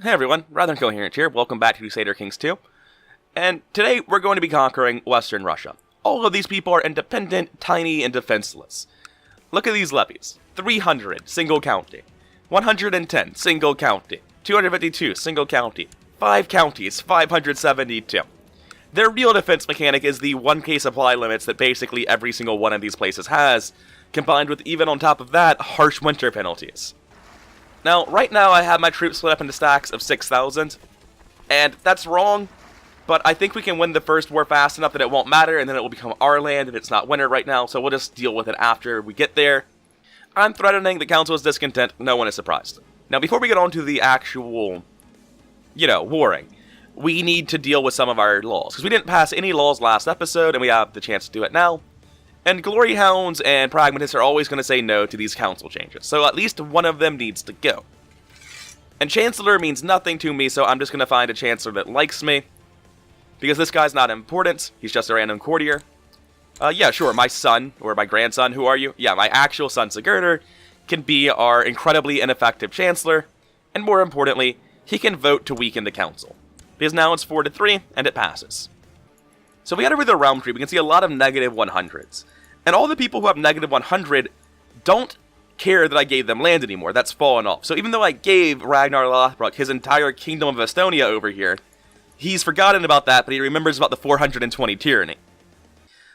Hey everyone, Rather Incoherent here. Welcome back to Crusader Kings 2. And today we're going to be conquering Western Russia. All of these people are independent, tiny, and defenseless. Look at these levies. 300, single county. 110, single county. 252, single county. 5 counties, 572. Their real defense mechanic is the 1k supply limits that basically every single one of these places has, combined with, even on top of that, harsh winter penalties. Now, right now I have my troops split up into stacks of 6,000, and that's wrong, but I think we can win the first war fast enough that it won't matter, and then it will become our land, and it's not winter right now, so we'll just deal with it after we get there. I'm threatening the council is discontent, no one is surprised. Now, before we get on to the actual, warring, we need to deal with some of our laws, because we didn't pass any laws last episode, and we have the chance to do it now. And glory hounds and pragmatists are always going to say no to these council changes, so at least one of them needs to go. And chancellor means nothing to me, so I'm just going to find a chancellor that likes me, because this guy's not important, he's just a random courtier. Yeah, sure, my son, or my grandson, who are you? Yeah, my actual son, Sigurdur, can be our incredibly ineffective chancellor, and more importantly, he can vote to weaken the council, because now it's 4-3, and it passes. So if we head over the realm tree, we can see a lot of negative 100s. And all the people who have negative 100 don't care that I gave them land anymore. That's fallen off. So even though I gave Ragnar Lothbrok his entire kingdom of Estonia over here, he's forgotten about that, but he remembers about the 420 tyranny.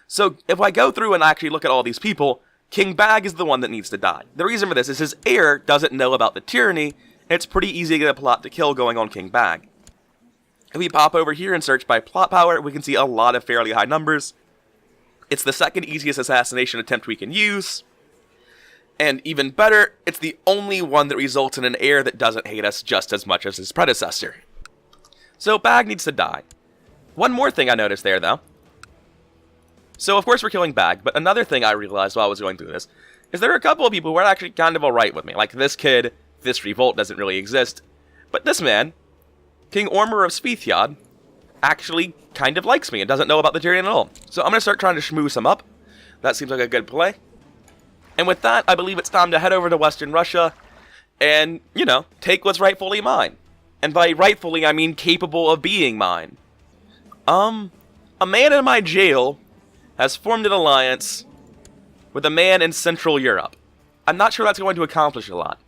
So if I go through and actually look at all these people, King Bag is the one that needs to die. The reason for this is his heir doesn't know about the tyranny, and it's pretty easy to get a plot to kill going on King Bag. If we pop over here and search by plot power, we can see a lot of fairly high numbers. It's the second easiest assassination attempt we can use. And even better, it's the only one that results in an heir that doesn't hate us just as much as his predecessor. So Bag needs to die. One more thing I noticed there, though. So of course we're killing Bag, but another thing I realized while I was going through this is there are a couple of people who are actually kind of alright with me. Like this kid, this revolt doesn't really exist. But this man, King Ormur of Svethjod, actually kind of likes me and doesn't know about the tyranny at all. So I'm going to start trying to schmooze him up. That seems like a good play. And with that, I believe it's time to head over to Western Russia and, take what's rightfully mine. And by rightfully, I mean capable of being mine. A man in my jail has formed an alliance with a man in Central Europe. I'm not sure that's going to accomplish a lot.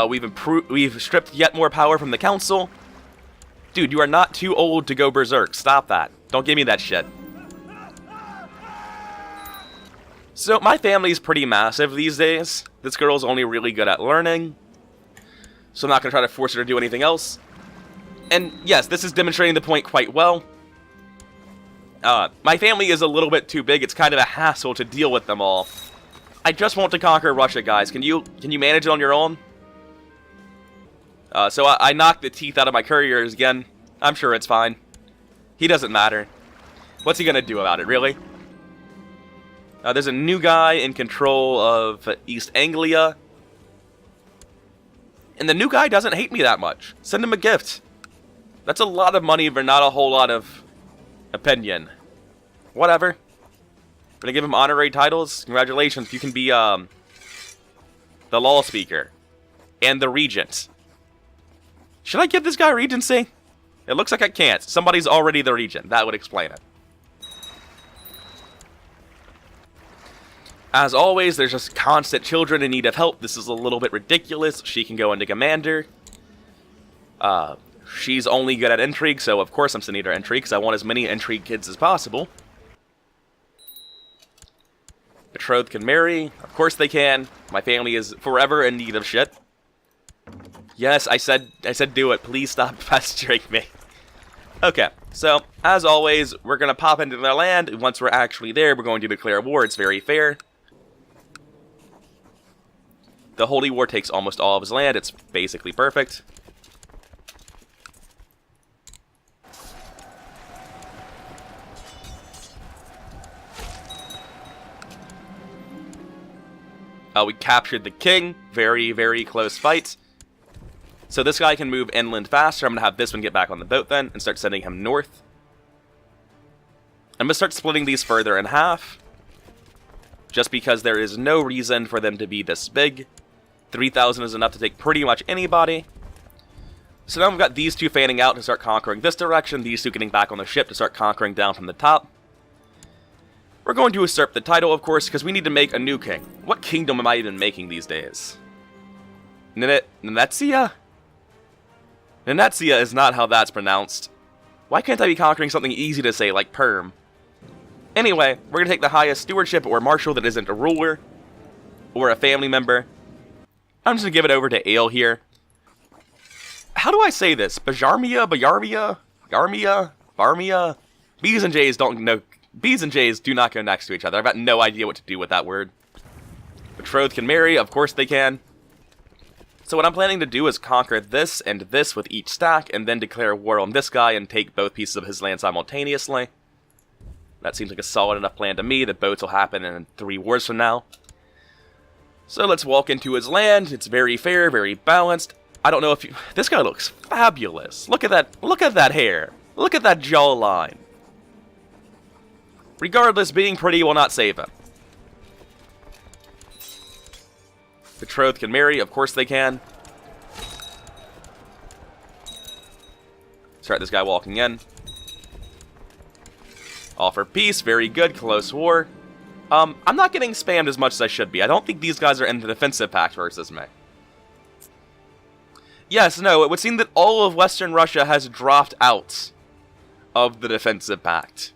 We've stripped yet more power from the council. Dude, you are not too old to go berserk. Stop that. Don't give me that shit. So, my family's pretty massive these days. This girl's only really good at learning. So I'm not going to try to force her to do anything else. And yes, this is demonstrating the point quite well. My family is a little bit too big. It's kind of a hassle to deal with them all. I just want to conquer Russia, guys. Can you manage it on your own? So I knocked the teeth out of my couriers again. I'm sure it's fine. He doesn't matter. What's he gonna do about it, really? There's a new guy in control of East Anglia. And the new guy doesn't hate me that much. Send him a gift. That's a lot of money for not a whole lot of opinion. Whatever. We're gonna give him honorary titles. Congratulations, you can be, the law speaker. And the regent. Should I give this guy regency? It looks like I can't. Somebody's already the regent. That would explain it. As always, there's just constant children in need of help. This is a little bit ridiculous. She can go into commander. She's only good at intrigue, so of course I'm sending her intrigue, because I want as many intrigue kids as possible. Betrothed can marry. Of course they can. My family is forever in need of shit. Yes, I said do it. Please stop pestering me. Okay, so, as always, we're going to pop into their land. Once we're actually there, we're going to declare war. It's very fair. The Holy War takes almost all of his land. It's basically perfect. We captured the king. Very, very close fight. So this guy can move inland faster. I'm going to have this one get back on the boat then and start sending him north. I'm going to start splitting these further in half. Just because there is no reason for them to be this big. 3,000 is enough to take pretty much anybody. So now we've got these two fanning out to start conquering this direction, these two getting back on the ship to start conquering down from the top. We're going to usurp the title, of course, because we need to make a new king. What kingdom am I even making these days? Nenetsia? Nenetsia is not how that's pronounced. Why can't I be conquering something easy to say, like Perm? Anyway, we're going to take the highest stewardship or marshal that isn't a ruler, or a family member. I'm just going to give it over to Ale here. How do I say this? Bajarmia? Bayarmia? Garmia? Barmia? B's and J's don't know. B's and J's do not go next to each other. I've got no idea what to do with that word. Betrothed can marry, of course they can. So what I'm planning to do is conquer this and this with each stack, and then declare war on this guy and take both pieces of his land simultaneously. That seems like a solid enough plan to me that both will happen in 3 wars from now. So let's walk into his land. It's very fair, very balanced. I don't know if you... This guy looks fabulous. Look at that hair. Look at that jawline. Regardless, being pretty will not save him. Betrothed can marry, of course they can. Start this guy walking in. Offer peace, very good, close war. I'm not getting spammed as much as I should be. I don't think these guys are in the defensive pact versus me. Yes, no, it would seem that all of Western Russia has dropped out of the defensive pact.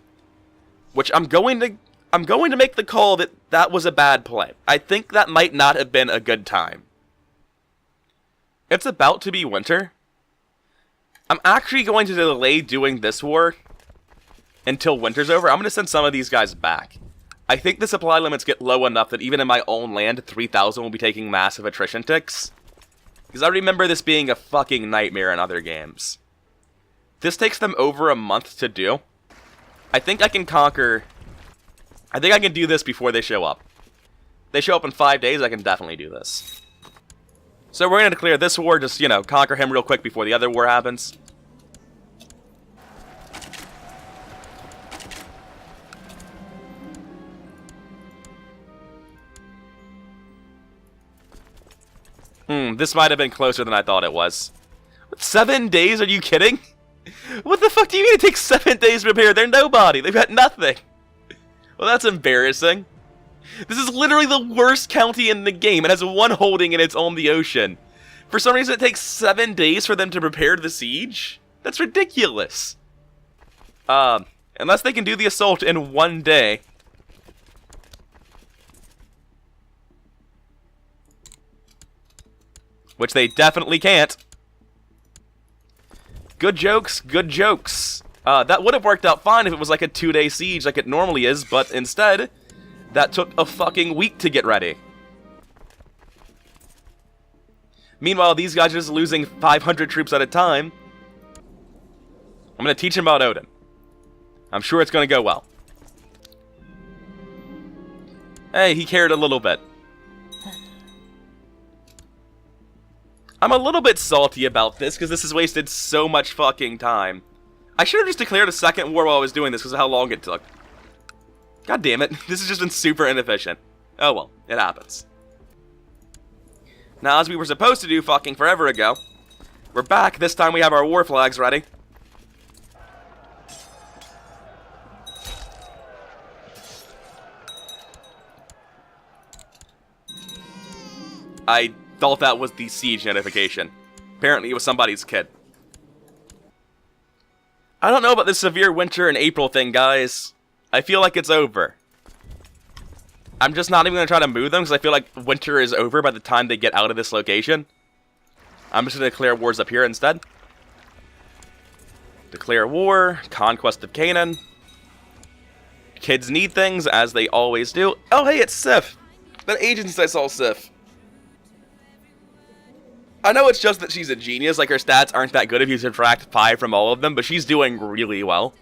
Which I'm going to make the call that that was a bad play. I think that might not have been a good time. It's about to be winter. I'm actually going to delay doing this war until winter's over. I'm going to send some of these guys back. I think the supply limits get low enough that even in my own land, 3,000 will be taking massive attrition ticks. Because I remember this being a fucking nightmare in other games. This takes them over a month to do. I think I can conquer... I think I can do this before they show up. If they show up in 5 days, I can definitely do this. So we're going to declare this war, just, you know, conquer him real quick before the other war happens. This might have been closer than I thought it was. 7 days? Are you kidding? What the fuck do you mean it takes 7 days to prepare? They're nobody. They've got nothing. Well, that's embarrassing. This is literally the worst county in the game. It has 1 holding and it's on the ocean. For some reason, it takes 7 days for them to prepare the siege? That's ridiculous. Unless they can do the assault in 1 day. Which they definitely can't. Good jokes, good jokes. That would have worked out fine if it was like a 2-day siege like it normally is, but instead, that took a fucking week to get ready. Meanwhile, these guys are just losing 500 troops at a time. I'm gonna teach him about Odin. I'm sure it's gonna go well. Hey, he cared a little bit. I'm a little bit salty about this, because this has wasted so much fucking time. I should have just declared a second war while I was doing this, because of how long it took. God damn it, this has just been super inefficient. Oh well, it happens. Now, as we were supposed to do fucking forever ago, we're back. This time we have our war flags ready. I thought that was the siege notification. Apparently it was somebody's kid. I don't know about this severe winter and April thing, guys. I feel like it's over. I'm just not even going to try to move them because I feel like winter is over by the time they get out of this location. I'm just going to declare wars up here instead. Declare war. Conquest of Canaan. Kids need things, as they always do. Oh, hey, it's Sif. Been ages since I saw Sif. I know it's just that she's a genius, like her stats aren't that good if you subtract 5 from all of them, but she's doing really well.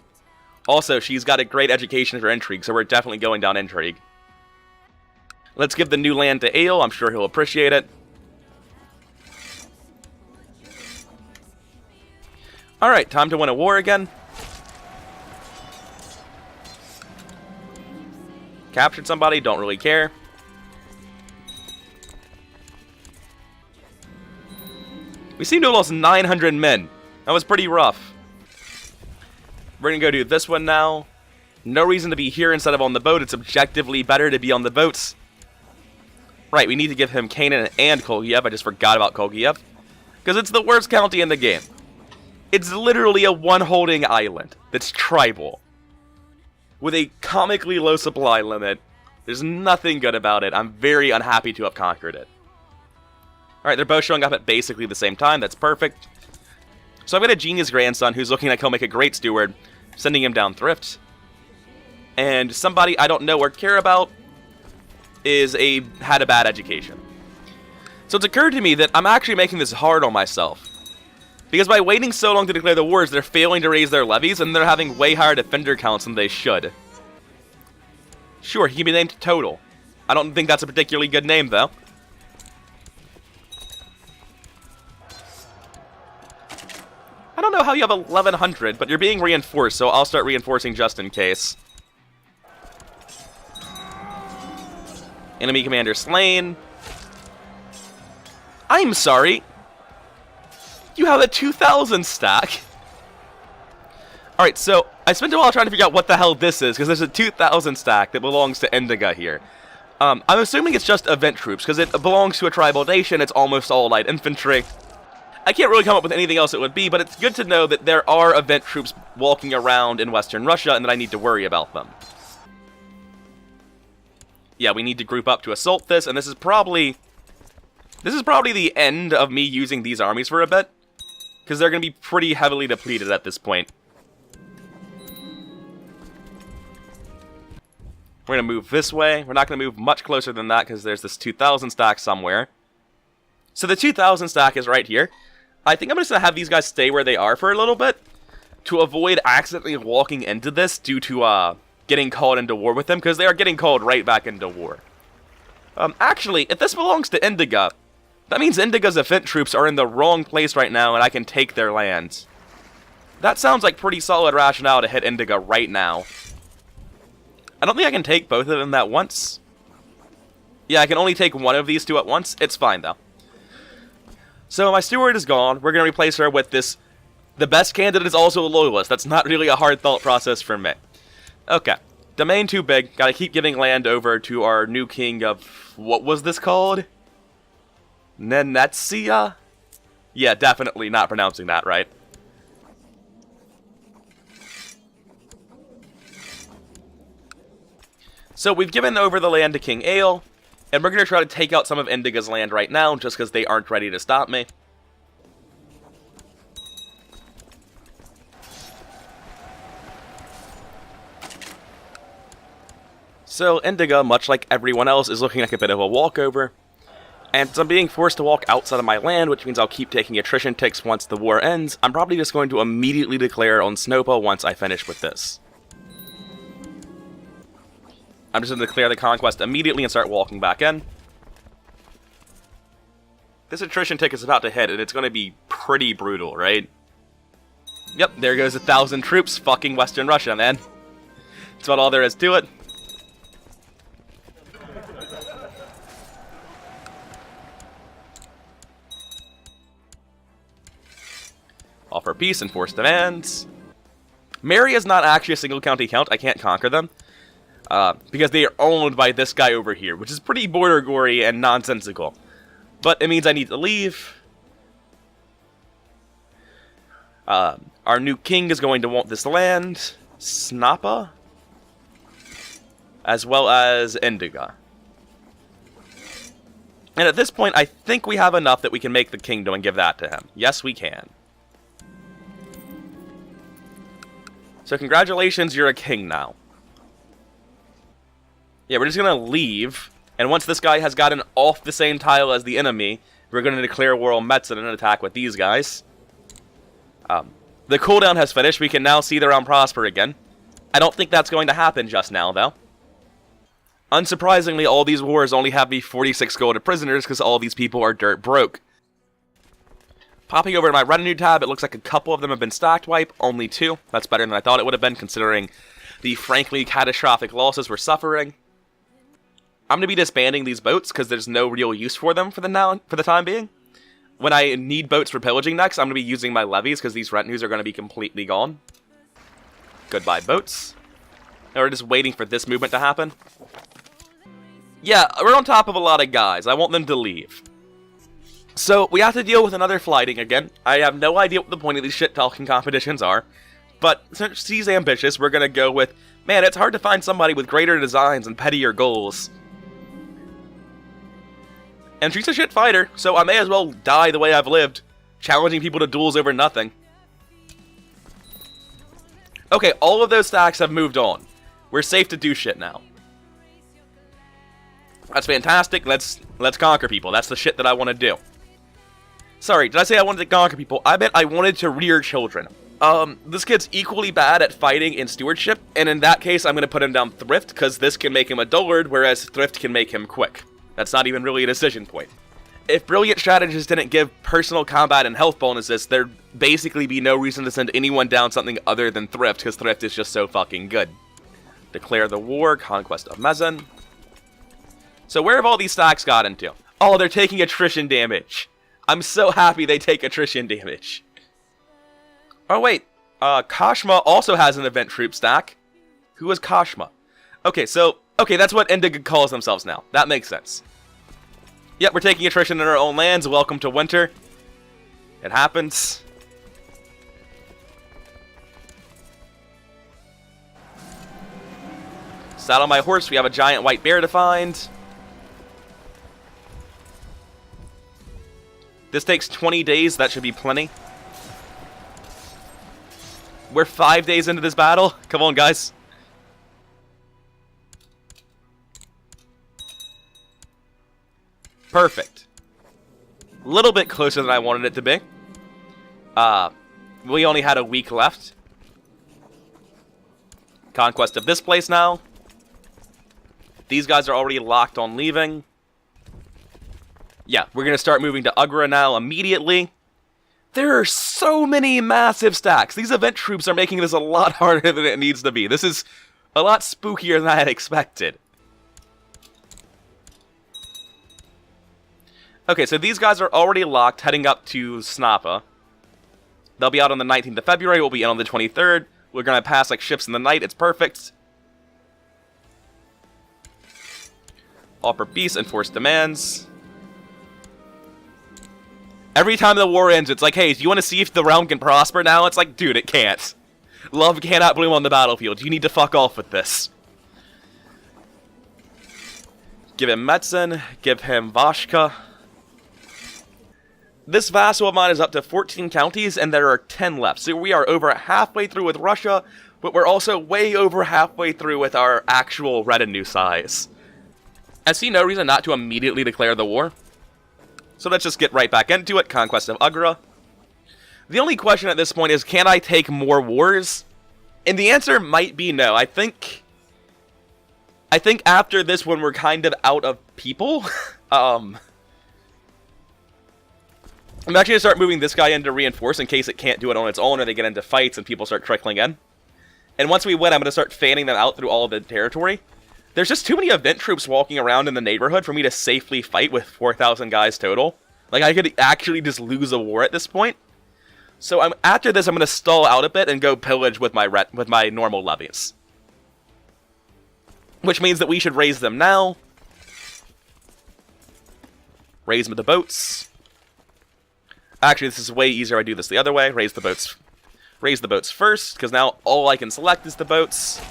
Also, she's got a great education for intrigue, so we're definitely going down intrigue. Let's give the new land to Ale, I'm sure he'll appreciate it. Alright, time to win a war again. Captured somebody, don't really care. We seem to have lost 900 men. That was pretty rough. We're gonna go do this one now. No reason to be here instead of on the boat. It's objectively better to be on the boats. Right, we need to give him Canaan and Kolgiev. I just forgot about Kolgiev. Because it's the worst county in the game. It's literally a one-holding island that's tribal. With a comically low supply limit. There's nothing good about it. I'm very unhappy to have conquered it. Alright, they're both showing up at basically the same time. That's perfect. So I've got a genius grandson who's looking like he'll make a great steward. Sending him down thrift. And somebody I don't know or care about had a bad education. So it's occurred to me that I'm actually making this hard on myself. Because by waiting so long to declare the wars, they're failing to raise their levies, and they're having way higher defender counts than they should. Sure, he can be named Total. I don't think that's a particularly good name, though. I don't know how you have 1100, but you're being reinforced, so I'll start reinforcing just in case. Enemy commander slain. I'm sorry. You have a 2000 stack. Alright, so I spent a while trying to figure out what the hell this is, because there's a 2000 stack that belongs to Indiga here. I'm assuming it's just event troops, because it belongs to a tribal nation. It's almost all light infantry. I can't really come up with anything else it would be, but it's good to know that there are event troops walking around in Western Russia, and that I need to worry about them. Yeah, we need to group up to assault this, and this is probably the end of me using these armies for a bit, because they're going to be pretty heavily depleted at this point. We're going to move this way. We're not going to move much closer than that, because there's this 2000 stack somewhere. So the 2000 stack is right here. I think I'm just going to have these guys stay where they are for a little bit, to avoid accidentally walking into this due to, getting called into war with them, because they are getting called right back into war. Actually, if this belongs to Indiga, that means Indiga's event troops are in the wrong place right now, and I can take their lands. That sounds like pretty solid rationale to hit Indiga right now. I don't think I can take both of them at once. Yeah, I can only take one of these two at once. It's fine, though. So my steward is gone. We're going to replace her with this. The best candidate is also a loyalist. That's not really a hard thought process for me. Okay. Domain too big. Gotta keep giving land over to our new king of... What was this called? Nenetsia? Yeah, definitely not pronouncing that right. So we've given over the land to King Ale, and we're going to try to take out some of Indiga's land right now, just because they aren't ready to stop me. So Indiga, much like everyone else, is looking like a bit of a walkover. And since I'm being forced to walk outside of my land, which means I'll keep taking attrition ticks once the war ends, I'm probably just going to immediately declare on Snopa once I finish with this. I'm just going to declare the conquest immediately and start walking back in. This attrition tick is about to hit, and it's going to be pretty brutal, right? Yep, there goes 1,000 troops fucking Western Russia, man. That's about all there is to it. Offer peace, enforce demands. Mary is not actually a single county count. I can't conquer them. Because they are owned by this guy over here, which is pretty border gory and nonsensical. But it means I need to leave. Our new king is going to want this land. Snappa. As well as Indiga. And at this point, I think we have enough that we can make the kingdom and give that to him. Yes, we can. So congratulations, you're a king now. Yeah, we're just going to leave, and once this guy has gotten off the same tile as the enemy, we're going to declare war on Metzen and attack with these guys. The cooldown has finished. We can now see the realm prosper again. I don't think that's going to happen just now, though. Unsurprisingly, all these wars only have me 46 gold prisoners because all these people are dirt broke. Popping over to my retinue tab, it looks like a couple of them have been stacked wipe, only 2. That's better than I thought it would have been, considering the frankly catastrophic losses we're suffering. I'm going to be disbanding these boats because there's no real use for them for the time being. when I need boats for pillaging next, I'm going to be using my levies, because these retinues are going to be completely gone. Goodbye, boats. And we're just waiting for this movement to happen. Yeah, we're on top of a lot of guys. I want them to leave. So, we have to deal with another flighting again. I have no idea what the point of these shit-talking competitions are. But since he's ambitious, we're going to go with, man, it's hard to find somebody with greater designs and pettier goals. And she's a shit fighter, so I may as well die the way I've lived, challenging people to duels over nothing. Okay, all of those stacks have moved on. We're safe to do shit now. That's fantastic. Let's conquer people. That's the shit that I want to do. Sorry, did I say I wanted to conquer people? I meant I wanted to rear children. This kid's equally bad at fighting and stewardship, and in that case, I'm going to put him down thrift, because this can make him a dullard, whereas thrift can make him quick. That's not even really a decision point. If brilliant strategists didn't give personal combat and health bonuses, there'd basically be no reason to send anyone down something other than thrift, because thrift is just so fucking good. Declare the war, conquest of Mezan. So where have all these stacks got into? Oh, they're taking attrition damage. I'm so happy they take attrition damage. Oh wait, Kashma also has an event troop stack. Who is Kashma? Okay, that's what Indigo calls themselves now. That makes sense. Yep, we're taking attrition in our own lands. Welcome to winter. It happens. Saddle my horse. We have a giant white bear to find. This takes 20 days. That should be plenty. We're 5 days into this battle. Come on, guys. Perfect. A little bit closer than I wanted it to be. We only had a week left. Conquest of this place now. These guys are already locked on leaving. Yeah, we're going to start moving to Ugra now immediately. There are so many massive stacks. These event troops are making this a lot harder than it needs to be. This is a lot spookier than I had expected. Okay, so these guys are already locked, heading up to Snappa. They'll be out on the 19th of February, we'll be in on the 23rd. We're going to pass like ships in the night, it's perfect. Offer peace, enforce demands. Every time the war ends, it's like, hey, do you want to see if the realm can prosper now? It's like, dude, it can't. Love cannot bloom on the battlefield. You need to fuck off with this. Give him Metzen, give him Vashka. This vassal of mine is up to 14 counties, and there are 10 left. So we are over halfway through with Russia, but we're also way over halfway through with our actual retinue size. I see no reason not to immediately declare the war. So let's just get right back into it. Conquest of Ugra. The only question at this point is, can I take more wars? And the answer might be no. I think after this one, we're kind of out of people. I'm actually going to start moving this guy in to reinforce in case it can't do it on its own or they get into fights and people start trickling in. And once we win, I'm going to start fanning them out through all of the territory. There's just too many event troops walking around in the neighborhood for me to safely fight with 4,000 guys total. Like, I could actually just lose a war at this point. So after this, I'm going to stall out a bit and go pillage with my normal levies. Which means that we should raise them now. Raise them with the boats. Actually, this is way easier if I do this the other way. Raise the boats first, because now all I can select is the boats.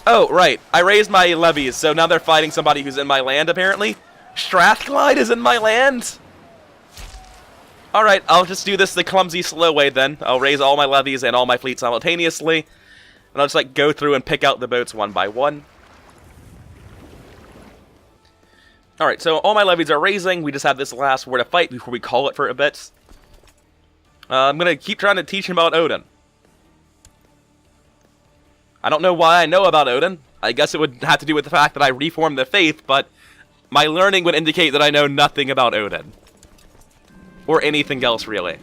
Oh, right. I raised my levies, so now they're fighting somebody who's in my land, apparently. Strathclyde is in my land? Alright, I'll just do this the clumsy, slow way then. I'll raise all my levies and all my fleet simultaneously. And I'll just, like, go through and pick out the boats one by one. Alright, so all my levies are raising. We just have this last war to fight before we call it for a bit. I'm going to keep trying to teach him about Odin. I don't know why I know about Odin. I guess it would have to do with the fact that I reformed the faith, but my learning would indicate that I know nothing about Odin. Or anything else, really.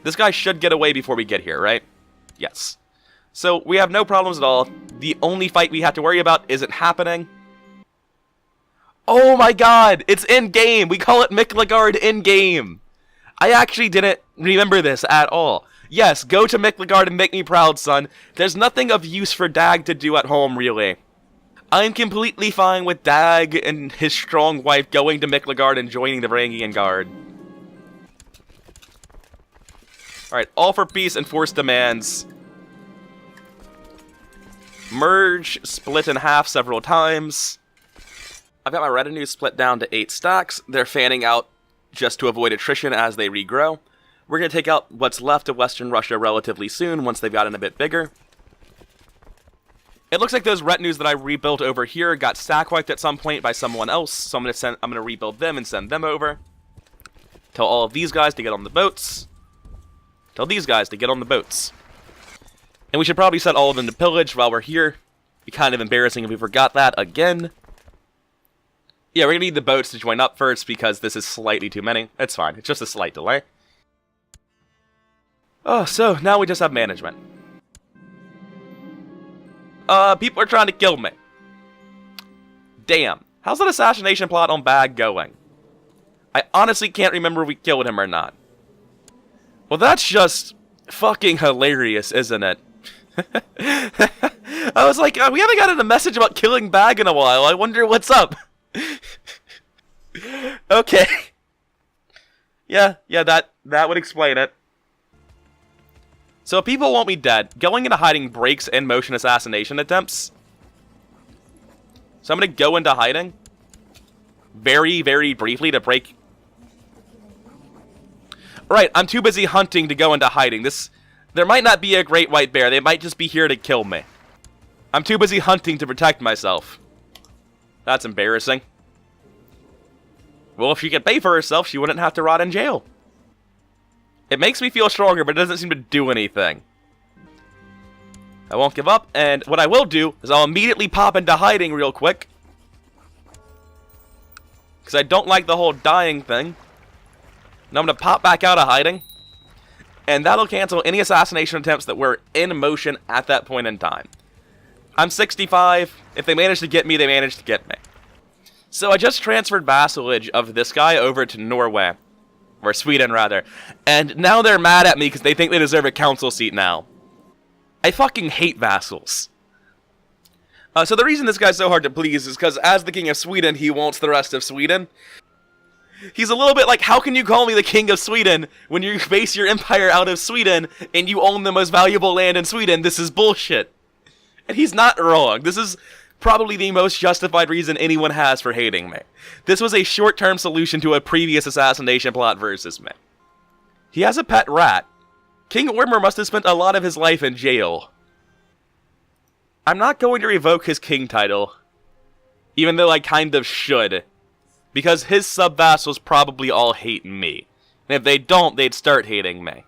This guy should get away before we get here, right? Yes. So, we have no problems at all. The only fight we have to worry about isn't happening. Oh my god, it's in-game! We call it Miklagard in-game! I actually didn't remember this at all. Yes, go to Miklagard and make me proud, son. There's nothing of use for Dag to do at home, really. I'm completely fine with Dag and his strong wife going to Miklagard and joining the Varangian Guard. Alright, all for peace and force demands. Merge, split in half several times. I've got my retinue split down to 8 stacks. They're fanning out just to avoid attrition as they regrow. We're going to take out what's left of Western Russia relatively soon once they've gotten a bit bigger. It looks like those retinues that I rebuilt over here got stack wiped at some point by someone else, so I'm going to rebuild them and send them over. Tell all of these guys to get on the boats. Tell these guys to get on the boats. And we should probably set all of them to pillage while we're here. It'd be kind of embarrassing if we forgot that again. Yeah, we're going to need the boats to join up first because this is slightly too many. It's fine. It's just a slight delay. Oh, so now we just have management. People are trying to kill me. Damn. How's that assassination plot on Bag going? I honestly can't remember if we killed him or not. Well, that's just fucking hilarious, isn't it? I was like, we haven't gotten a message about killing Bag in a while. I wonder what's up. Okay. Yeah, that would explain it. So if people want me dead, going into hiding breaks in motion assassination attempts. So I'm going to go into hiding. Very, very briefly to break. Right, I'm too busy hunting to go into hiding. There might not be a great white bear. They might just be here to kill me. I'm too busy hunting to protect myself. That's embarrassing. Well, if she could pay for herself, she wouldn't have to rot in jail. It makes me feel stronger, but it doesn't seem to do anything. I won't give up, and what I will do is I'll immediately pop into hiding real quick. Because I don't like the whole dying thing. Now I'm going to pop back out of hiding. And that'll cancel any assassination attempts that were in motion at that point in time. I'm 65. If they manage to get me, they manage to get me. So I just transferred vassalage of this guy over to Norway. Or Sweden, rather. And now they're mad at me because they think they deserve a council seat now. I fucking hate vassals. So the reason this guy's so hard to please is because as the king of Sweden, he wants the rest of Sweden. He's a little bit like, how can you call me the king of Sweden when you base your empire out of Sweden and you own the most valuable land in Sweden? This is bullshit. And he's not wrong. This is probably the most justified reason anyone has for hating me. This was a short-term solution to a previous assassination plot versus me. He has a pet rat. King Ormer must have spent a lot of his life in jail. I'm not going to revoke his king title, even though I kind of should, because his sub-vassals probably all hate me. And if they don't, they'd start hating me.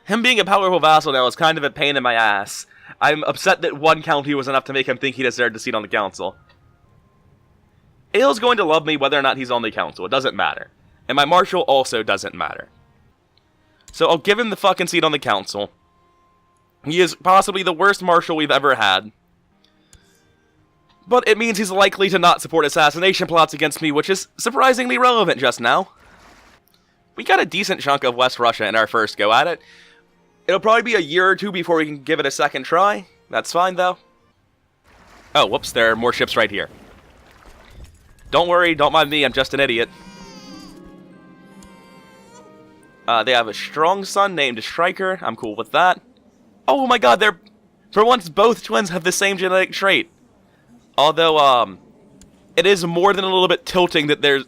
Him being a powerful vassal now is kind of a pain in my ass. I'm upset that one county was enough to make him think he deserved a seat on the council. Ael's going to love me whether or not he's on the council. It doesn't matter. And my marshal also doesn't matter. So I'll give him the fucking seat on the council. He is possibly the worst marshal we've ever had. But it means he's likely to not support assassination plots against me, which is surprisingly relevant just now. We got a decent chunk of West Russia in our first go at it. It'll probably be a year or two before we can give it a second try. That's fine, though. Oh, whoops, there are more ships right here. Don't worry, don't mind me, I'm just an idiot. They have a strong son named Striker. I'm cool with that. Oh my god, they're... For once, both twins have the same genetic trait. Although, it is more than a little bit tilting that they're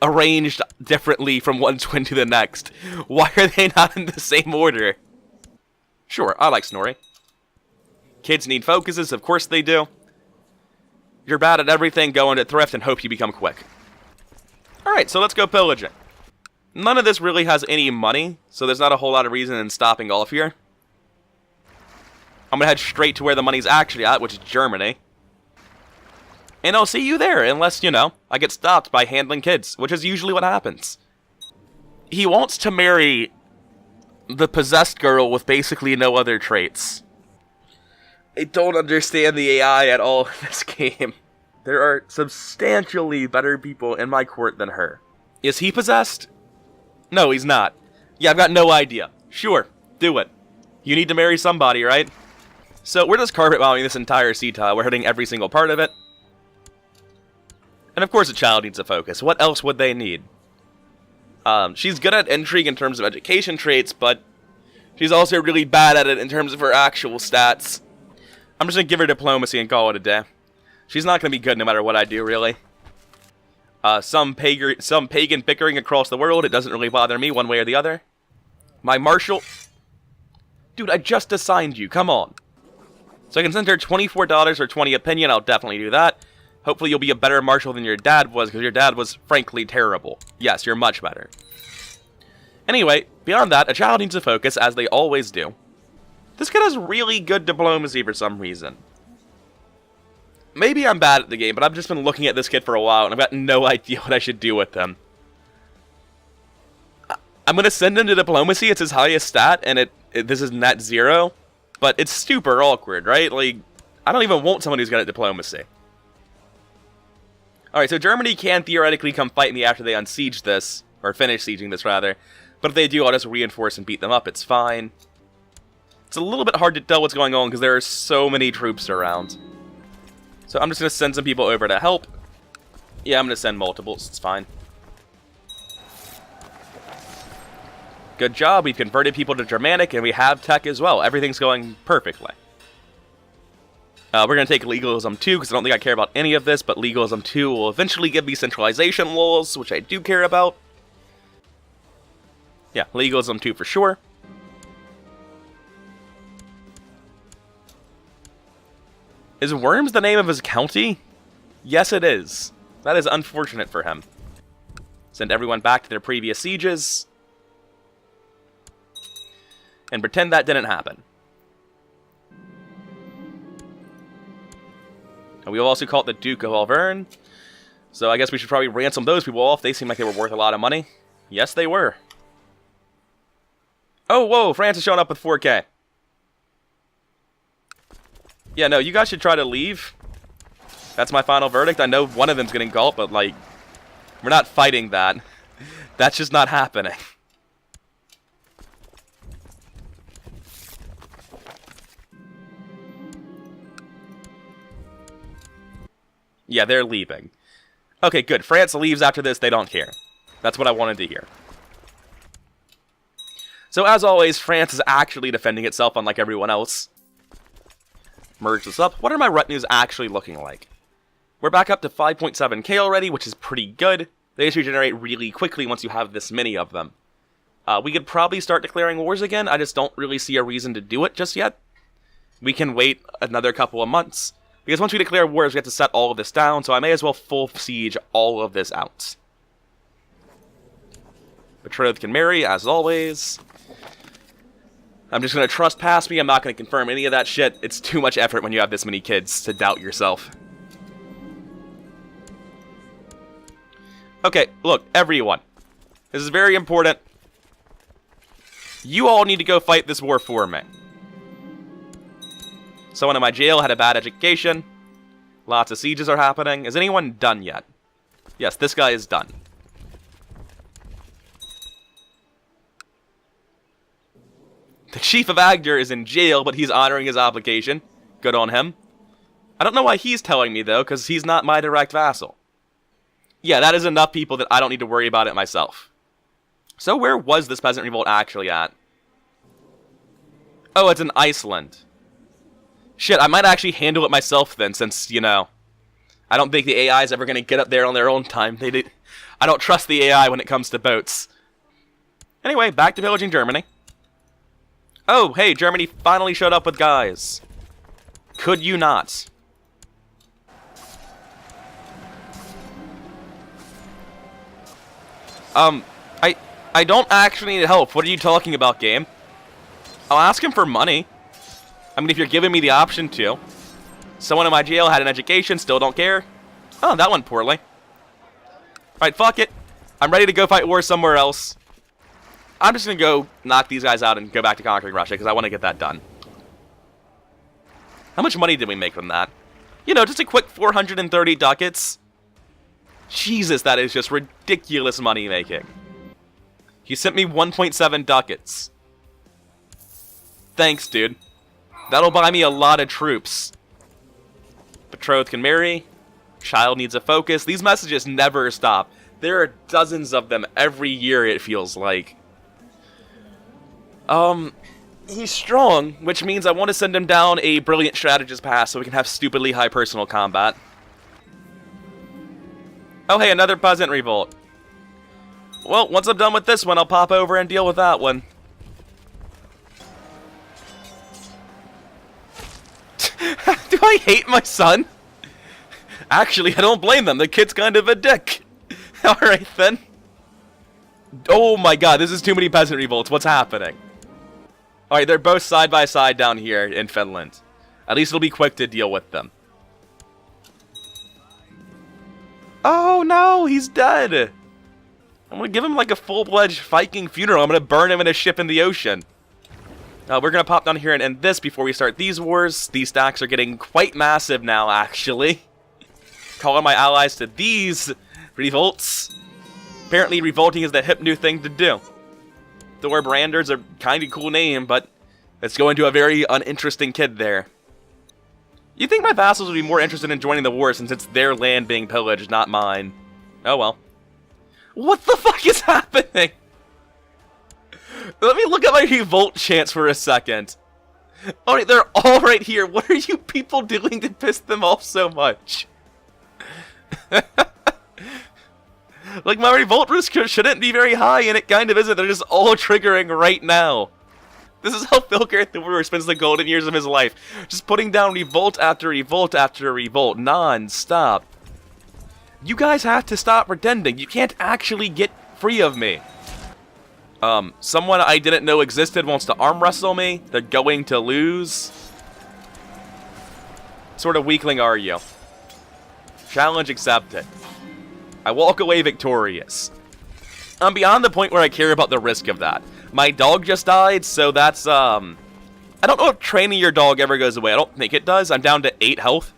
arranged differently from one twin to the next. Why are they not in the same order? Sure, I like Snorri. Kids need focuses, of course they do. You're bad at everything, go into thrift and hope you become quick. Alright, so let's go pillaging. None of this really has any money, so there's not a whole lot of reason in stopping off here. I'm gonna head straight to where the money's actually at, which is Germany. And I'll see you there, unless, you know, I get stopped by handling kids, which is usually what happens. He wants to marry the possessed girl with basically no other traits. I don't understand the AI at all in this game. There are substantially better people in my court than her. Is he possessed? No, he's not. Yeah, I've got no idea. Sure, do it. You need to marry somebody, right? So we're just carpet bombing this entire sea tile. We're hitting every single part of it. And of course a child needs a focus. What else would they need? She's good at intrigue in terms of education traits, but she's also really bad at it in terms of her actual stats. I'm just going to give her diplomacy and call it a day. She's not going to be good no matter what I do, really. Some pagan bickering across the world, it doesn't really bother me one way or the other. My marshal... Dude, I just assigned you, come on. So I can send her $24 or 20 opinion, I'll definitely do that. Hopefully you'll be a better marshal than your dad was, because your dad was frankly terrible. Yes, you're much better. Anyway, beyond that, a child needs to focus, as they always do. This kid has really good diplomacy for some reason. Maybe I'm bad at the game, but I've just been looking at this kid for a while, and I've got no idea what I should do with him. I'm going to send him to diplomacy, it's his highest stat, and this is net 0. But it's super awkward, right? Like, I don't even want someone who's good at diplomacy. Alright, so Germany can theoretically come fight me after they unsiege this, or finish sieging this, rather. But if they do, I'll just reinforce and beat them up, it's fine. It's a little bit hard to tell what's going on, because there are so many troops around. So I'm just going to send some people over to help. Yeah, I'm going to send multiples, it's fine. Good job, we've converted people to Germanic, and we have tech as well. Everything's going perfectly. We're going to take Legalism 2, because I don't think I care about any of this, but Legalism 2 will eventually give me centralization laws, which I do care about. Yeah, Legalism 2 for sure. Is Worms the name of his county? Yes, it is. That is unfortunate for him. Send everyone back to their previous sieges. And pretend that didn't happen. And we've also called the Duke of Auvergne. So I guess we should probably ransom those people off. They seem like they were worth a lot of money. Yes, they were. Oh, whoa, France is showing up with 4K. Yeah, no, you guys should try to leave. That's my final verdict. I know one of them's getting gulped, but, like, we're not fighting that. That's just not happening. Yeah, they're leaving. Okay, good. France leaves after this. They don't care. That's what I wanted to hear. So, as always, France is actually defending itself, unlike everyone else. Merge this up. What are my retinues actually looking like? We're back up to 5.7k already, which is pretty good. They just regenerate really quickly once you have this many of them. We could probably start declaring wars again. I just don't really see a reason to do it just yet. We can wait another couple of months. Because once we declare wars, we have to set all of this down, so I may as well full siege all of this out. Betrothed can marry, as always. I'm just going to trust past me. I'm not going to confirm any of that shit. It's too much effort when you have this many kids to doubt yourself. Okay, look, everyone. This is very important. You all need to go fight this war for me. Someone in my jail had a bad education. Lots of sieges are happening. Is anyone done yet? Yes, this guy is done. The Chief of Agder is in jail, but he's honoring his obligation. Good on him. I don't know why he's telling me, though, because he's not my direct vassal. Yeah, that is enough people that I don't need to worry about it myself. So where was this peasant revolt actually at? Oh, it's in Iceland. Shit, I might actually handle it myself then, since, you know, I don't think the AI is ever going to get up there on their own time. I don't trust the AI when it comes to boats. Anyway, back to pillaging Germany. Oh, hey, Germany finally showed up with guys. Could you not? I don't actually need help. What are you talking about, game? I'll ask him for money. I mean, if you're giving me the option to. Someone in my jail had an education, still don't care. Oh, that went poorly. Alright, fuck it. I'm ready to go fight war somewhere else. I'm just gonna go knock these guys out and go back to conquering Russia, because I want to get that done. How much money did we make from that? You know, just a quick 430 ducats. Jesus, that is just ridiculous money making. He sent me 1.7 ducats. Thanks, dude. That'll buy me a lot of troops. Betrothed can marry. Child needs a focus. These messages never stop. There are dozens of them every year, it feels like. He's strong, which means I want to send him down a brilliant strategist pass so we can have stupidly high personal combat. Oh hey, another peasant revolt. Well, once I'm done with this one, I'll pop over and deal with that one. Do I hate my son? Actually, I don't blame them. The kid's kind of a dick. Alright then. Oh my god, this is too many peasant revolts. What's happening? Alright, they're both side by side down here in Finland. At least it'll be quick to deal with them. Oh no, he's dead. I'm gonna give him like a full-fledged Viking funeral. I'm gonna burn him in a ship in the ocean. We're gonna pop down here and end this before we start these wars. These stacks are getting quite massive now, actually. Call on my allies to these revolts. Apparently, revolting is the hip new thing to do. Thor Brander's a kinda cool name, but it's going to a very uninteresting kid there. You'd think my vassals would be more interested in joining the war since it's their land being pillaged, not mine. Oh well. What the fuck is happening? Let me look at my revolt chance for a second. Alright, they're all right here. What are you people doing to piss them off so much? Like, my revolt risk shouldn't be very high, and it kind of isn't. They're just all triggering right now. This is how Filgert the Warrior spends the golden years of his life. Just putting down revolt after revolt after revolt, non-stop. You guys have to stop pretending. You can't actually get free of me. Someone I didn't know existed wants to arm wrestle me. They're going to lose. What sort of weakling are you? Challenge accepted. I walk away victorious. I'm beyond the point where I care about the risk of that. My dog just died, so that's, I don't know if training your dog ever goes away. I don't think it does. I'm down to 8 health.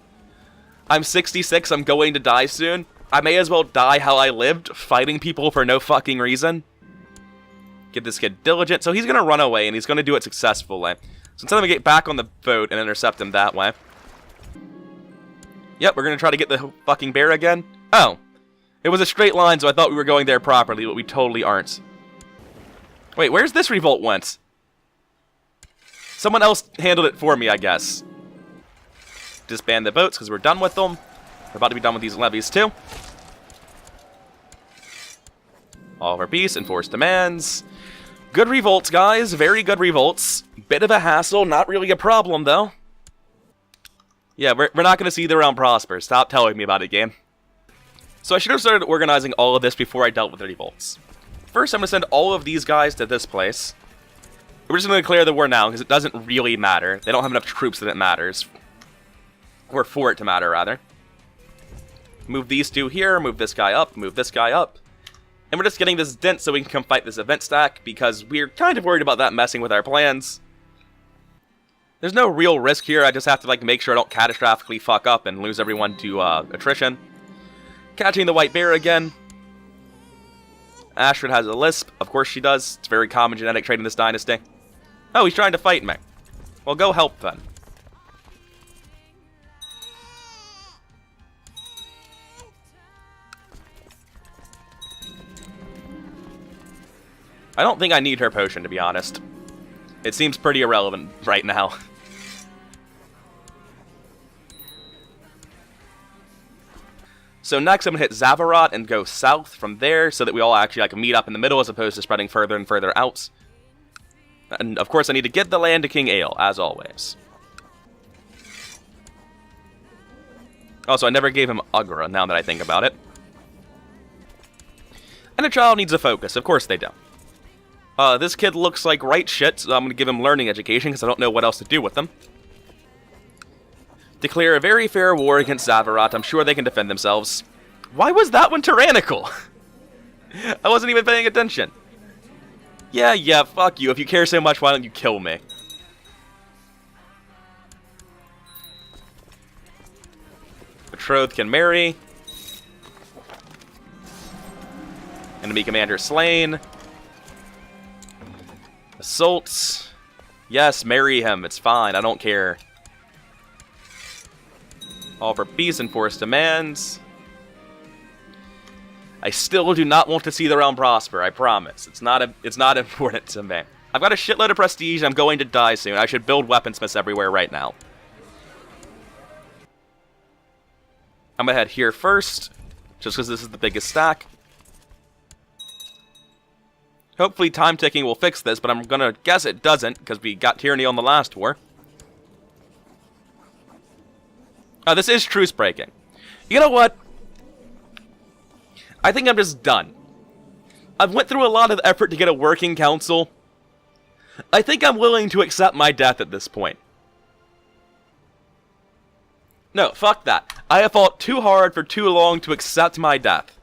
I'm 66. I'm going to die soon. I may as well die how I lived, fighting people for no fucking reason. Get this kid diligent. So he's going to run away, and he's going to do it successfully. So instead of me get back on the boat and intercept him that way. Yep, we're going to try to get the fucking bear again. Oh. It was a straight line, so I thought we were going there properly, but we totally aren't. Wait, where's this revolt went? Someone else handled it for me, I guess. Disband the boats, because we're done with them. We're about to be done with these levies, too. All for peace, enforced demands. Good revolts, guys. Very good revolts. Bit of a hassle, not really a problem, though. Yeah, we're not going to see the realm prosper. Stop telling me about it, game. So I should have started organizing all of this before I dealt with the revolts. First, I'm going to send all of these guys to this place. We're just going to declare the war now, because it doesn't really matter. They don't have enough troops that it matters. Or for it to matter, rather. Move these two here, move this guy up, move this guy up. And we're just getting this dent so we can come fight this event stack, because we're kind of worried about that messing with our plans. There's no real risk here, I just have to make sure I don't catastrophically fuck up and lose everyone to attrition. Catching the white bear again. Ashford has a lisp. Of course she does. It's a very common genetic trait in this dynasty. Oh, he's trying to fight me. Well, go help then. I don't think I need her potion, to be honest. It seems pretty irrelevant right now. So next I'm going to hit Zavarat and go south from there so that we all actually meet up in the middle as opposed to spreading further and further out. And of course I need to get the land to King Ale, as always. Also, I never gave him Ugra, now that I think about it. And a child needs a focus, of course they do. This kid looks like right shit, so I'm going to give him learning education because I don't know what else to do with him. Declare a very fair war against Zavarat. I'm sure they can defend themselves. Why was that one tyrannical? I wasn't even paying attention. Yeah, fuck you. If you care so much, why don't you kill me? betrothed can marry. Enemy commander slain. Assaults. Yes, marry him. It's fine. I don't care. All for peace and forced demands. I still do not want to see the realm prosper, I promise. It's not important to me. I've got a shitload of prestige, I'm going to die soon. I should build weaponsmiths everywhere right now. I'm gonna head here first, just because this is the biggest stack. Hopefully time ticking will fix this, but I'm gonna guess it doesn't, because we got tyranny on the last war. This is truce breaking. You know what? I think I'm just done. I've went through a lot of effort to get a working council. I think I'm willing to accept my death at this point. No, fuck that. I have fought too hard for too long to accept my death.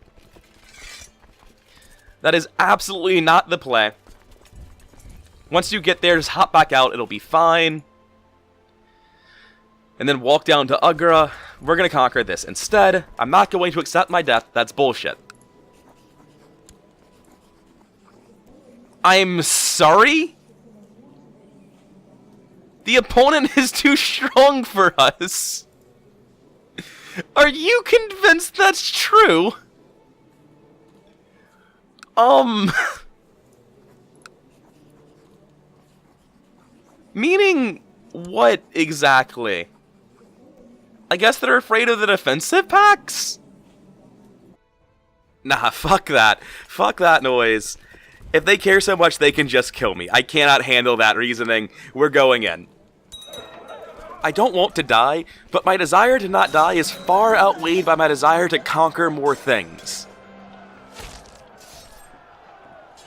That is absolutely not the play. Once you get there, just hop back out, it'll be fine. And then walk down to Ugra. We're gonna conquer this. Instead, I'm not going to accept my death. That's bullshit. I'm sorry? The opponent is too strong for us. Are you convinced that's true? Meaning what exactly? I guess they're afraid of the defensive packs? Nah, fuck that. Fuck that noise. If they care so much, they can just kill me. I cannot handle that reasoning. We're going in. I don't want to die, but my desire to not die is far outweighed by my desire to conquer more things.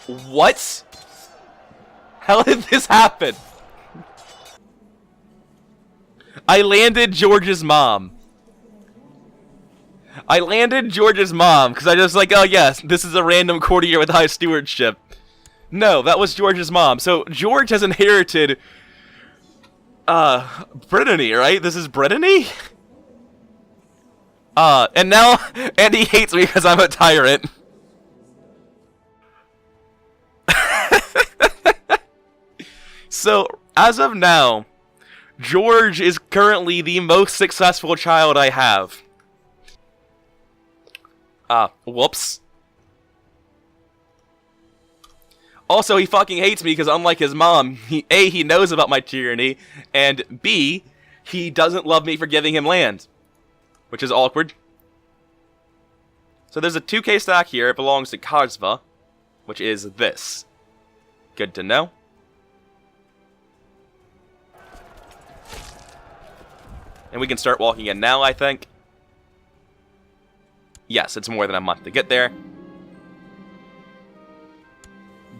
What? How did this happen? I landed George's mom. I landed George's mom, because I just like, oh yes, this is a random courtier with high stewardship. No, that was George's mom. So, George has inherited, Brittany, right? This is Brittany? And now, Andy hates me because I'm a tyrant. So, as of now, George is currently the most successful child I have. Whoops. Also, he fucking hates me because unlike his mom, A, he knows about my tyranny, and B, he doesn't love me for giving him land. Which is awkward. So there's a 2k stack here, it belongs to Kazva, which is this. Good to know. And we can start walking in now, I think. Yes, it's more than a month to get there.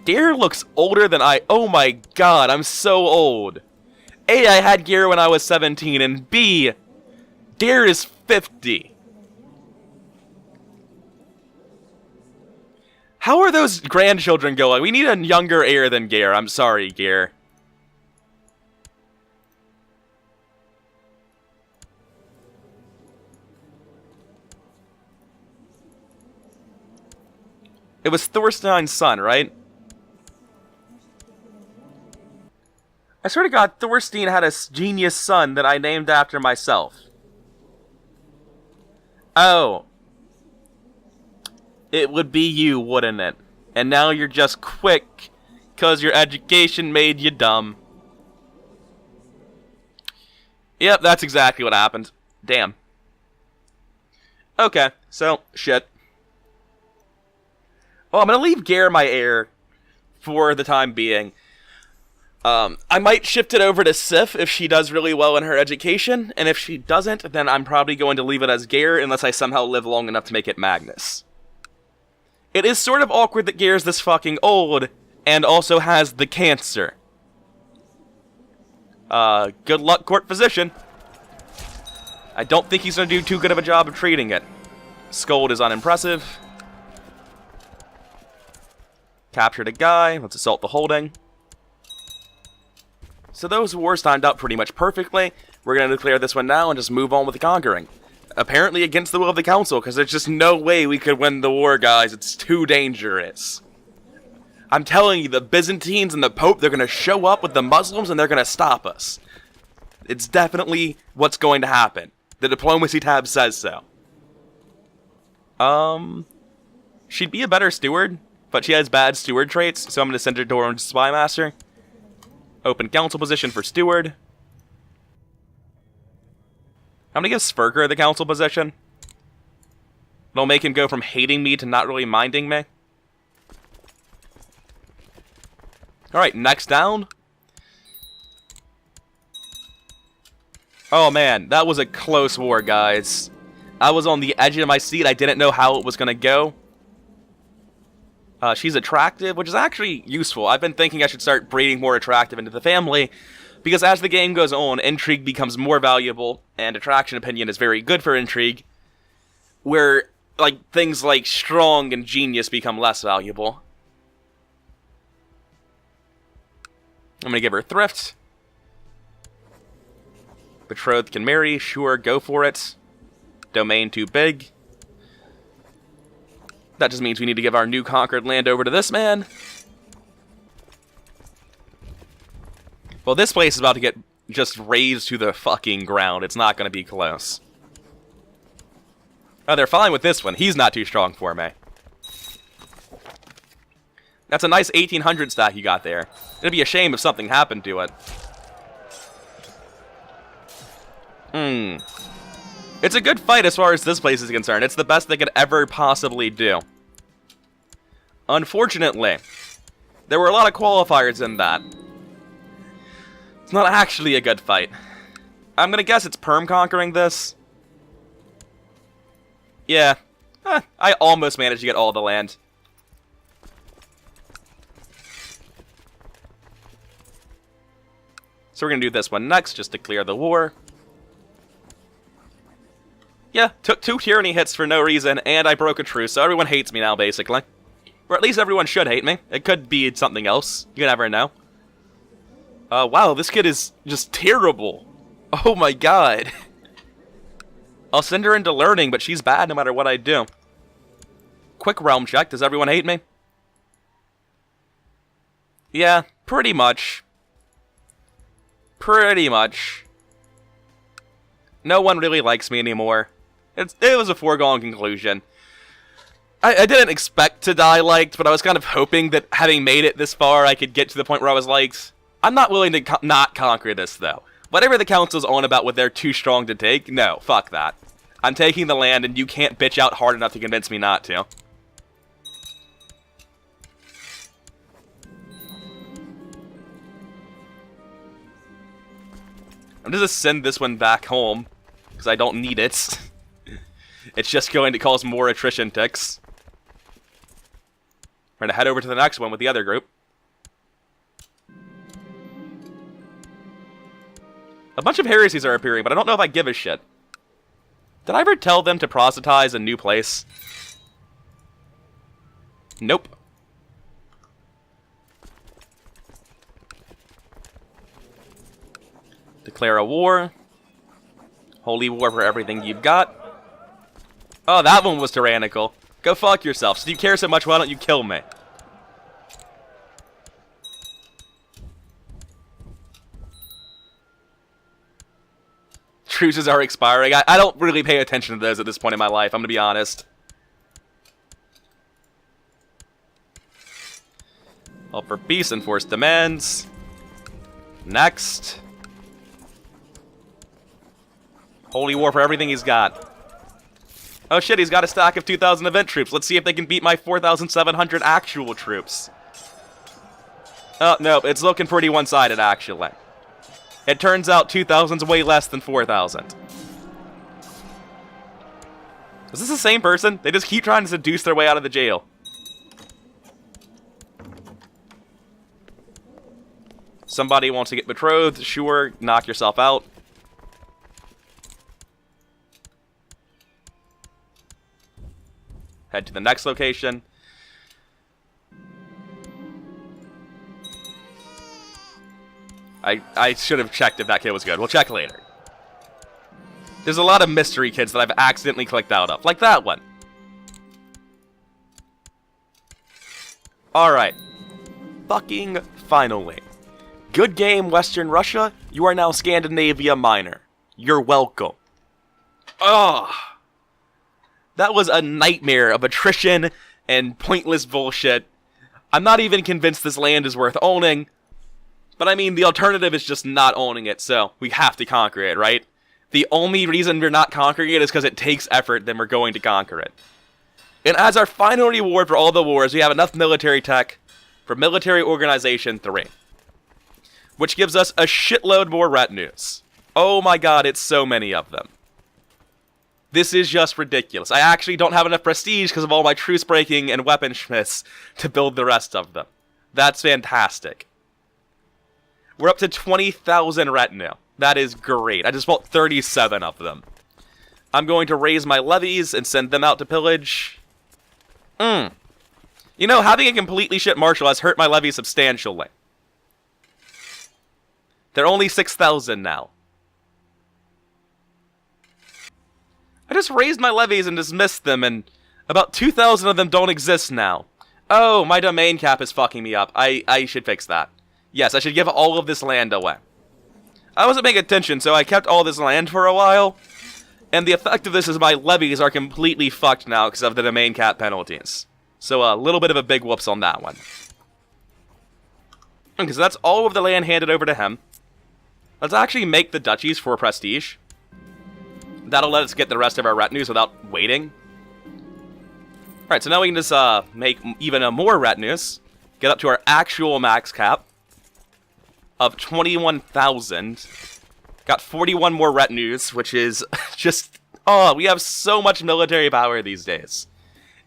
Gear looks older than oh my god, I'm so old. A, I had Gear when I was 17, and B, Gear is 50. How are those grandchildren going? We need a younger heir than Gear. I'm sorry, Gear. It was Thorstein's son, right? I swear to God, Thorstein had a genius son that I named after myself. Oh. It would be you, wouldn't it? And now you're just quick, 'cause your education made you dumb. Yep, that's exactly what happened. Damn. Okay, so, shit. Well, I'm gonna leave Gare my heir for the time being. I might shift it over to Sif if she does really well in her education, and if she doesn't, then I'm probably going to leave it as Gare unless I somehow live long enough to make it Magnus. It is sort of awkward that Gare's this fucking old, and also has the cancer. Good luck, court physician. I don't think he's gonna do too good of a job of treating it. Scold is unimpressive. Captured a guy, let's assault the holding. So those wars timed out pretty much perfectly. We're going to declare this one now and just move on with the conquering. apparently against the will of the council, because there's just no way we could win the war, guys. It's too dangerous. I'm telling you, the Byzantines and the Pope, they're going to show up with the Muslims and they're going to stop us. It's definitely what's going to happen. The diplomacy tab says so. She'd be a better steward, but she has bad steward traits, so I'm going to send her to her own spy master. Open council position for steward. I'm going to give Sverker the council position. It'll make him go from hating me to not really minding me. Alright, next down. Oh man, that was a close war, guys. I was on the edge of my seat. I didn't know how it was going to go. She's attractive, which is actually useful. I've been thinking I should start breeding more attractive into the family, because as the game goes on, intrigue becomes more valuable, and attraction opinion is very good for intrigue, where things like strong and genius become less valuable. I'm going to give her thrift. Betrothed can marry, sure, go for it. Domain too big. That just means we need to give our new conquered land over to this man. Well, this place is about to get just razed to the fucking ground. It's not going to be close. Oh, they're fine with this one. He's not too strong for me. That's a nice 1800 stack you got there. It'd be a shame if something happened to it. It's a good fight as far as this place is concerned. It's the best they could ever possibly do. Unfortunately, there were a lot of qualifiers in that. It's not actually a good fight. I'm gonna guess it's perm conquering this. Yeah. I almost managed to get all the land. So we're gonna do this one next, just to clear the war. Yeah, took 2 tyranny hits for no reason, and I broke a truce, so everyone hates me now, basically. Or at least everyone should hate me. It could be something else. You never know. Wow, this kid is just terrible. Oh my god. I'll send her into learning, but she's bad no matter what I do. Quick realm check. Does everyone hate me? Yeah, pretty much. Pretty much. No one really likes me anymore. It was a foregone conclusion. I didn't expect to die liked, but I was kind of hoping that having made it this far, I could get to the point where I was liked. I'm not willing to not conquer this, though. Whatever the council's on about what they're too strong to take, no, fuck that. I'm taking the land, and you can't bitch out hard enough to convince me not to. I'm just gonna send this one back home, because I don't need it. It's just going to cause more attrition ticks. We're going to head over to the next one with the other group. A bunch of heresies are appearing, but I don't know if I give a shit. Did I ever tell them to proselytize a new place? Nope. Declare a war. Holy war for everything you've got. Oh, that one was tyrannical. Go fuck yourself. So you care so much, why don't you kill me? Truces are expiring. I don't really pay attention to those at this point in my life, I'm gonna be honest. All for peace, enforce demands. Next. Holy war for everything he's got. Oh shit, he's got a stack of 2,000 event troops. Let's see if they can beat my 4,700 actual troops. Oh, no, it's looking pretty one-sided, actually. It turns out 2,000's way less than 4,000. Is this the same person? They just keep trying to seduce their way out of the jail. Somebody wants to get betrothed? Sure, knock yourself out. Head to the next location. I should have checked if that kid was good. We'll check later. There's a lot of mystery kids that I've accidentally clicked out of, like that one. Alright. Fucking finally. Good game, Western Russia. You are now Scandinavia Minor. You're welcome. Ugh. That was a nightmare of attrition and pointless bullshit. I'm not even convinced this land is worth owning. But I mean, the alternative is just not owning it, so we have to conquer it, right? The only reason we're not conquering it is because it takes effort, then we're going to conquer it. And as our final reward for all the wars, we have enough military tech for Military Organization 3. Which gives us a shitload more retinues. Oh my god, it's so many of them. This is just ridiculous. I actually don't have enough prestige because of all my truce breaking and weaponsmiths to build the rest of them. That's fantastic. We're up to 20,000 retinue. That is great. I just bought 37 of them. I'm going to raise my levies and send them out to pillage. You know, having a completely shit marshal has hurt my levies substantially. They're only 6,000 now. I just raised my levies and dismissed them, and about 2,000 of them don't exist now. Oh, my domain cap is fucking me up. I should fix that. Yes, I should give all of this land away. I wasn't paying attention, so I kept all this land for a while. And the effect of this is my levies are completely fucked now because of the domain cap penalties. So a little bit of a big whoops on that one. Okay, so that's all of the land handed over to him. Let's actually make the duchies for prestige. That'll let us get the rest of our retinues without waiting. Alright, so now we can just make even more retinues. Get up to our actual max cap of 21,000. Got 41 more retinues, which is just... Oh, we have so much military power these days.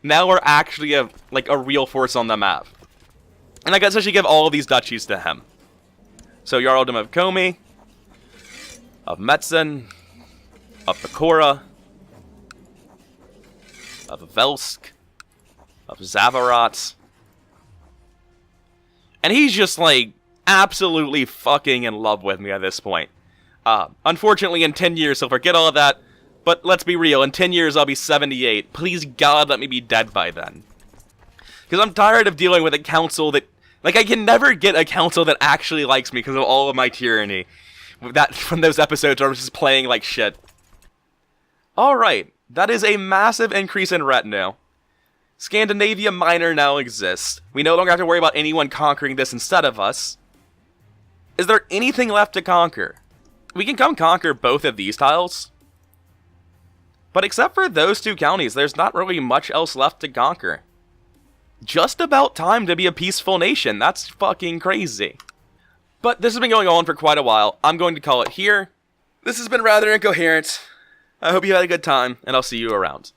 Now we're actually a real force on the map. And I guess I should give all of these duchies to him. So Jarldom of Komi, of Metzen, of Pekora, of Velsk, of Zavarat. And he's just like absolutely fucking in love with me at this point. Unfortunately, in 10 years, he'll forget all of that. But let's be real, in 10 years, I'll be 78. Please, God, let me be dead by then. Because I'm tired of dealing with a council that... Like, I can never get a council that actually likes me because of all of my tyranny. That from those episodes where I was just playing like shit. Alright, that is a massive increase in retinue. Scandinavia Minor now exists. We no longer have to worry about anyone conquering this instead of us. Is there anything left to conquer? We can come conquer both of these tiles. But except for those two counties, there's not really much else left to conquer. Just about time to be a peaceful nation. That's fucking crazy. But this has been going on for quite a while. I'm going to call it here. This has been rather incoherent. I hope you had a good time, and I'll see you around.